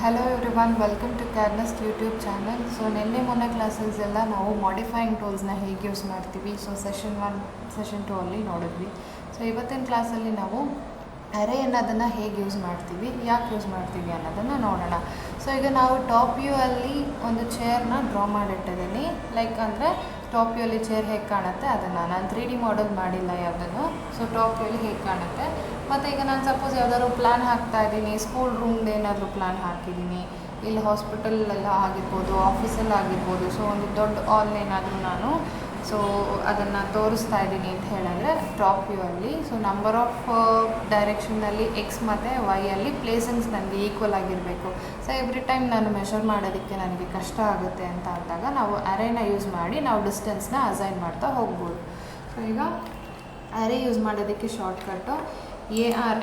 Hello everyone, welcome to CAD NEST YouTube channel. So ನೆನ್ನೆ ಮೊನ್ನೆ classes ಎಲ್ಲ ನಾವು ಮಾಡಿಫೈಯಿಂಗ್ ಟೂಲ್ಸ್ನ ಹೇಗೆ ಯೂಸ್ ಮಾಡ್ತೀವಿ. ಸೊ ಸೆಷನ್ 1 ಸೆಷನ್ 2 ಅಲ್ಲಿ ನೋಡಿದ್ವಿ. ಸೊ ಇವತ್ತಿನ ಕ್ಲಾಸಲ್ಲಿ ನಾವು ಅರೇ ಅನ್ನೋದನ್ನು ಹೇಗೆ ಯೂಸ್ ಮಾಡ್ತೀವಿ, ಯಾಕೆ ಯೂಸ್ ಮಾಡ್ತೀವಿ ಅನ್ನೋದನ್ನು ನೋಡೋಣ. ಸೊ ಈಗ ನಾವು ಟಾಪ್ ವ್ಯೂ ಅಲ್ಲಿ ಒಂದು ಚೇರ್ನ ಡ್ರಾ ಮಾಡಿಟ್ಟಿದ್ದೀನಿ. ಲೈಕ್ ಅಂದರೆ ಟಾಪ್ ವ್ಯೂ ಅಲ್ಲಿ ಚೇರ್ ಹೇಗೆ ಕಾಣುತ್ತೆ ಅದನ್ನು ನಾನು 3D ಮಾಡೆಲ್ ಮಾಡಿಲ್ಲ ಯಾವುದನ್ನು. ಸೊ ಟಾಪ್ ವ್ಯೂ ಅಲ್ಲಿ ಹೇಗೆ ಕಾಣುತ್ತೆ. ಮತ್ತು ಈಗ ನಾನು ಸಪೋಸ್ ಯಾವ್ದಾದ್ರು ಪ್ಲ್ಯಾನ್ ಹಾಕ್ತಾ ಇದ್ದೀನಿ, ಸ್ಕೂಲ್ ರೂಮ್ದು ಏನಾದರೂ ಪ್ಲ್ಯಾನ್ ಹಾಕಿದ್ದೀನಿ, ಇಲ್ಲಿ ಹಾಸ್ಪಿಟಲೆಲ್ಲ ಆಗಿರ್ಬೋದು, ಆಫೀಸಲ್ಲಿ ಆಗಿರ್ಬೋದು. ಸೊ ಒಂದು ದೊಡ್ಡ ಆಲ್ ಏನಾದರೂ ನಾನು ಸೊ ಅದನ್ನು ತೋರಿಸ್ತಾ ಇದ್ದೀನಿ ಅಂತ ಹೇಳಿದ್ರೆ ಟಾಪ್ ವ್ಯೂ ಅಲ್ಲಿ. ಸೊ ನಂಬರ್ ಆಫ್ ಡೈರೆಕ್ಷನ್ನಲ್ಲಿ ಎಕ್ಸ್ ಮತ್ತು ವೈ ಅಲ್ಲಿ ಪ್ಲೇಸಿಂಗ್ಸ್ ನನಗೆ ಈಕ್ವಲ್ ಆಗಿರಬೇಕು. ಸೊ ಎವ್ರಿ ಟೈಮ್ ನಾನು ಮೆಷರ್ ಮಾಡೋದಕ್ಕೆ ನನಗೆ ಕಷ್ಟ ಆಗುತ್ತೆ ಅಂತ ಅಂದಾಗ ನಾವು ಅರೇನ ಯೂಸ್ ಮಾಡಿ ನಾವು ಡಿಸ್ಟೆನ್ಸ್ನ ಅಸೈನ್ ಮಾಡ್ತಾ ಹೋಗ್ಬೋದು. ಸೊ ಈಗ ಅರೇ ಯೂಸ್ ಮಾಡೋದಕ್ಕೆ ಶಾರ್ಟ್ಕಟ್ಟು AR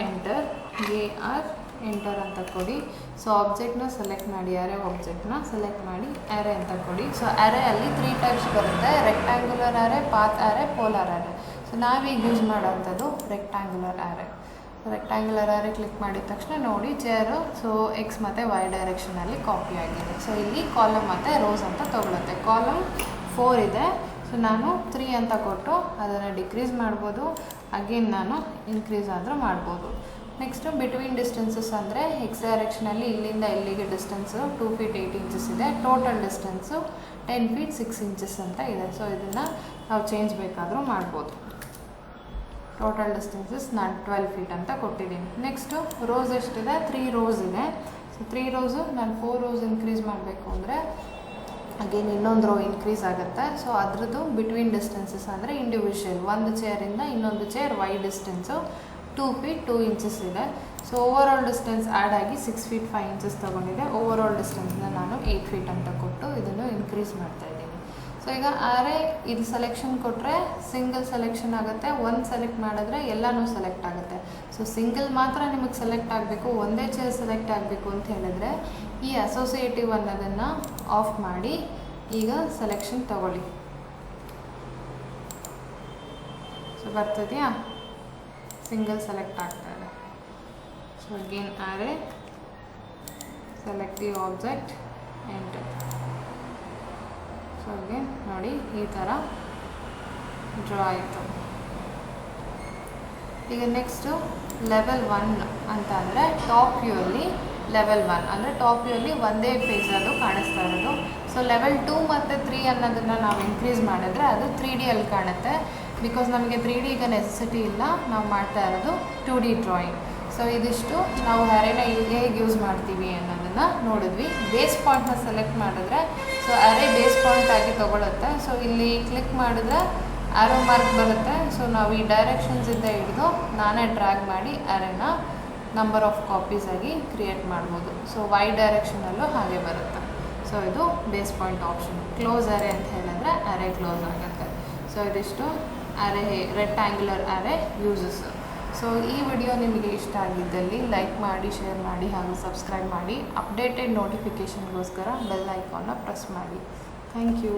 ಎಂಟರ್ ಅಂತ ಕೊಡಿ. ಸೊ ಆಬ್ಜೆಕ್ಟ್ನ ಸೆಲೆಕ್ಟ್ ಮಾಡಿ, ಅರೇ ಆಬ್ಜೆಕ್ಟ್ನ ಸೆಲೆಕ್ಟ್ ಮಾಡಿ ಅರೇ ಅಂತ ಕೊಡಿ. ಸೊ ಅರೇ ಅಲ್ಲಿ 3 ಟೈಪ್ಸ್ ಬರುತ್ತೆ: ರೆಕ್ಟ್ಯಾಂಗ್ಯುಲರ್ ಅರೇ, ಪಾತ್ ಅರೇ, ಪೋಲಾರ್ ಅರೇ. ಸೊ ನಾವೀಗ ಯೂಸ್ ಮಾಡೋವಂಥದ್ದು ರೆಕ್ಟ್ಯಾಂಗ್ಯುಲರ್ ಅರೇ. ರೆಕ್ಟ್ಯಾಂಗ್ಯುಲರ್ ಅರೇ ಕ್ಲಿಕ್ ಮಾಡಿದ ತಕ್ಷಣ ನೋಡಿ ಚೇರು ಸೊ ಎಕ್ಸ್ ಮತ್ತು ವೈ ಡೈರೆಕ್ಷನಲ್ಲಿ ಕಾಪಿ ಆಗಿದೆ. ಸೊ ಇಲ್ಲಿ ಕಾಲಮ್ ಮತ್ತು ರೋಸ್ ಅಂತ ತೊಗೊಳುತ್ತೆ. ಕಾಲಮ್ 4 ಇದೆ. ಸೊ ನಾನು 3 ಅಂತ ಕೊಟ್ಟು ಅದನ್ನು ಡಿಕ್ರೀಸ್ ಮಾಡ್ಬೋದು, ಅಗೇನ್ ನಾನು ಇನ್ಕ್ರೀಸ್ ಆದರೂ ಮಾಡ್ಬೋದು. ನೆಕ್ಸ್ಟು ಬಿಟ್ವೀನ್ ಡಿಸ್ಟೆನ್ಸಸ್ ಅಂದರೆ ಎಕ್ಸ್ ಡೈರೆಕ್ಷನಲ್ಲಿ ಇಲ್ಲಿಂದ ಇಲ್ಲಿಗೆ ಡಿಸ್ಟೆನ್ಸು 2 feet 8 inches ಇದೆ. ಟೋಟಲ್ ಡಿಸ್ಟೆನ್ಸು 10 feet 6 inches ಅಂತ ಇದೆ. ಸೊ ಇದನ್ನು ನಾವು ಚೇಂಜ್ ಬೇಕಾದರೂ ಮಾಡ್ಬೋದು. ಟೋಟಲ್ ಡಿಸ್ಟೆನ್ಸಸ್ ನಾನು 12 feet ಅಂತ ಕೊಟ್ಟಿದ್ದೀನಿ. ನೆಕ್ಸ್ಟು ರೋಸ್ ಎಷ್ಟಿದೆ? 3 rows ಇದೆ. ಸೊ 3 rows ನಾನು 4 rows ಇನ್ಕ್ರೀಸ್ ಮಾಡಬೇಕು ಅಂದರೆ ಅಗೇನ್ ಇನ್ನೊಂದು ರೋ ಇನ್ಕ್ರೀಸ್ ಆಗುತ್ತೆ. ಸೊ ಅದರದ್ದು ಬಿಟ್ವೀನ್ ಡಿಸ್ಟೆನ್ಸಸ್ ಅಂದರೆ ಇಂಡಿವಿಜುವಲ್ ಒಂದು ಚೇರಿಂದ ಇನ್ನೊಂದು chair Y distance 2 feet 2 inches ಇದೆ. So over all distance add ಆಗಿ 6 feet 5 inches ತೊಗೊಂಡಿದೆ. ಓವರ್ ಆಲ್ ಡಿಸ್ಟೆನ್ಸ್ನ ನಾನು 8 feet ಅಂತ ಕೊಟ್ಟು ಇದನ್ನು ಇನ್ಕ್ರೀಸ್ ಮಾಡ್ತಾಯಿದ್ದೀನಿ. ಸೊ ಈಗ ಅರೇ ಇದು ಸೆಲೆಕ್ಷನ್ ಕೊಟ್ಟರೆ ಸಿಂಗಲ್ ಸೆಲೆಕ್ಷನ್ ಆಗುತ್ತೆ. ಒಂದು ಸೆಲೆಕ್ಟ್ ಮಾಡಿದ್ರೆ ಎಲ್ಲನೂ ಸೆಲೆಕ್ಟ್ ಆಗುತ್ತೆ. ಸೊ ಸಿಂಗಲ್ ಮಾತ್ರ ನಿಮಗೆ ಸೆಲೆಕ್ಟ್ ಆಗಬೇಕು, ಒಂದೇ ಚೇರ್ ಸೆಲೆಕ್ಟ್ ಆಗಬೇಕು ಅಂತ ಹೇಳಿದ್ರೆ ಈ ಅಸೋಸಿಯೇಟಿವ್ ಅನ್ನೋದನ್ನು ಆಫ್ ಮಾಡಿ ಈಗ ಸೆಲೆಕ್ಷನ್ ತಗೊಳ್ಳಿ. ಸೊ ಬರ್ತದೆಯಾ? ಸಿಂಗಲ್ ಸೆಲೆಕ್ಟ್ ಆಗ್ತಾ ಇದೆ. So again array, select the object, enter. So again ನೋಡಿ ಈ ಥರ ಡ್ರಾ ಆಯಿತು. ಈಗ ನೆಕ್ಸ್ಟು ಲೆವೆಲ್ 1 ಅಂತ ಅಂದರೆ ಟಾಪ್ ವ್ಯೂ ಅಲ್ಲಿ ಲೆವೆಲ್ 1 ಅಂದರೆ ಟಾಪ್ ವ್ಯೂ ಅಲ್ಲಿ ಒಂದೇ ಪೇಜಲ್ಲೂ ಕಾಣಿಸ್ತಾ ಇರೋದು. ಸೊ ಲೆವೆಲ್ 2 ಮತ್ತು 3 ಅನ್ನೋದನ್ನು ನಾವು ಇನ್ಕ್ರೀಸ್ ಮಾಡಿದ್ರೆ ಅದು 3D ಅಲ್ಲಿ ಕಾಣುತ್ತೆ. ಬಿಕಾಸ್ ನಮಗೆ 3D ಈಗ ನೆಸೆಸಿಟಿ ಇಲ್ಲ, ನಾವು ಮಾಡ್ತಾ ಇರೋದು 2D ಡ್ರಾಯಿಂಗ್. ಸೊ ಇದಿಷ್ಟು ನಾವು ಅರೇನ ಹೇಗೆ ಯೂಸ್ ಮಾಡ್ತೀವಿ ಅನ್ನೋದನ್ನು ನೋಡಿದ್ವಿ. ಬೇಸ್ ಪಾಯಿಂಟ್ನ ಸೆಲೆಕ್ಟ್ ಮಾಡಿದ್ರೆ ಸೊ ಅರೇ ಬೇಸ್ ಪಾಯಿಂಟ್ ಆಗಿ ತೊಗೊಳುತ್ತೆ. ಸೊ ಇಲ್ಲಿ ಕ್ಲಿಕ್ ಮಾಡಿದ್ರೆ ಆರೋ ಮಾರ್ಕ್ ಬರುತ್ತೆ. ಸೊ ನಾವು ಈ ಡೈರೆಕ್ಷನ್ಸಿಂದ ಹಿಡಿದು ನಾನೇ ಡ್ರ್ಯಾಗ್ ಮಾಡಿ ಅರೇನ ನಂಬರ್ ಆಫ್ ಕಾಪೀಸ್ ಆಗಿ ಕ್ರಿಯೇಟ್ ಮಾಡ್ಬೋದು. ಸೊ ವೈ ಡೈರೆಕ್ಷನಲ್ಲೂ ಹಾಗೆ ಬರುತ್ತೆ. ಸೊ ಇದು ಬೇಸ್ ಪಾಯಿಂಟ್ ಆಪ್ಷನ್. ಕ್ಲೋಸ್ ಅರೇ ಅಂತ ಹೇಳಿದ್ರೆ ಅರೇ ಕ್ಲೋಸ್ ಆಗುತ್ತೆ. ಸೊ ಇದಿಷ್ಟು ಅರೇ ರೆಕ್ಟ್ಯಾಂಗ್ಯುಲರ್ ಅರೇ ಯೂಸಸ್. ಸೊ ಈ ವಿಡಿಯೋ ನಿಮಗೆ ಇಷ್ಟ ಆಗಿದ್ದಲ್ಲಿ ಲೈಕ್ ಮಾಡಿ, ಶೇರ್ ಮಾಡಿ ಹಾಗೂ ಸಬ್ಸ್ಕ್ರೈಬ್ ಮಾಡಿ. ಅಪ್ಡೇಟೆಡ್ ನೋಟಿಫಿಕೇಷನ್ಗೋಸ್ಕರ ಬೆಲ್ ಐಕಾನ್ನ ಪ್ರೆಸ್ ಮಾಡಿ. Thank you.